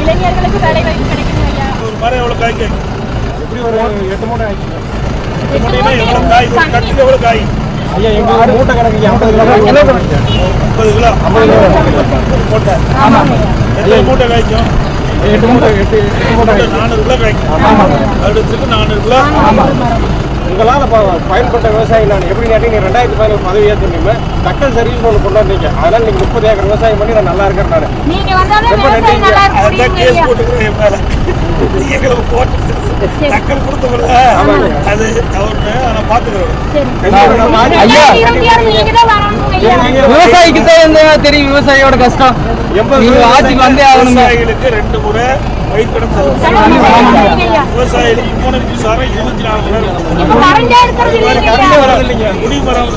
இளைஞர்களுக்கு வேலை வாய்ப்பு கிடைக்கணும் ஐயா. ஒரு மரம் எவ்வளவு காய் கேட்கும்? எப்படி ஒரு 8 மூட்டை ஆயிடுச்சு. 8 மூட்டைனா எவ்வளவு காய்? ஒரு கட்டுக்கு எவ்வளவு காய்? ஐயா எங்க மூட்டை கணக்கு 50 கிலோ கணக்கு. 50 கிலோ 50 கிலோ மூட்டை. ஆமா. எத்தனை மூட்டை காய்க்கும்? 8 மூட்டை 8 மூட்டை 400 கிலோ காய்க்கும். ஆமா. அடுத்துக்கு 400 கிலோ. ஆமா. உங்களால் பயன்பட்ட விவசாயி நான் எப்படி கேட்டீங்க 2015 பதவி ஏற்றுனீங்க தக்கல் சர்வீஸ் ஒன்று கொண்டு வந்தீங்க. அதனால நீங்க 30 ஏக்கர் விவசாயம் பண்ணி நான் நல்லா இருக்கேன். நான் ரொம்ப நன்றி. அதான் கேஸ் போட்டுக்கிறேன் என் மேல. எங்களை போட்டு தக்கல் கொடுத்தவங்க அது அவரு நான் பார்த்துக்கிறேன். விவசாயிக்கு தான் தெரியும் விவசாயியோட கஷ்டம். ஆட்சிக்கு வந்தே ஆகணும். விவசாயிகளுக்கு 2 முறை வயிற்கடன் விவசாயிகளுக்கு இம்யூனிட்டி மின்சாரம் 24 மணி நேரம் குடிமரம்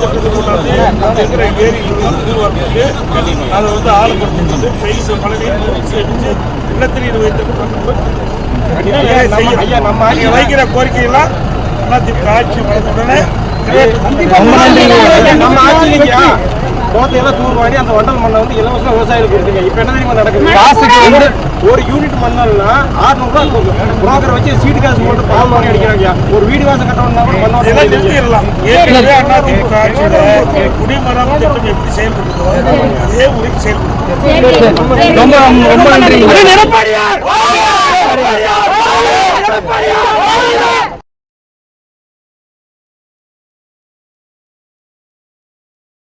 இருக்கிற ஏரிகளும் திருவரத்துக்கு அதை வந்து ஆளுப்படுத்தி பைசு மழைநீர் அடிச்சு நிலத்தடி வைக்கிற கோரிக்கையெல்லாம் ஆட்சி வளர்த்துடனே நம்ம ஆட்சியிலையா கோத்தையெல்லாம் தூர்வாடி அந்த வண்டல் மண்ணை வந்து இலவசம் விவசாயிகளுக்கு கொடுத்துங்க. இப்ப என்ன தெரியுமா நடக்குது? காசுக்கு வந்து ஒரு யூனிட் மண்ணல்னா 600 ரூபாய் புரோக்கர் வச்சு சீட்டு காசு போட்டு பால் பண்ணி அடிக்கிறாங்க. ஒரு வீடு வாசம் கட்டணும்னா கூட நிறுத்திடலாம். குடிமரம் திட்டம் எப்படி செயல்படுதோ அதே முறைக்கு செயல்படுது. ரொம்ப ரொம்ப நன்றி.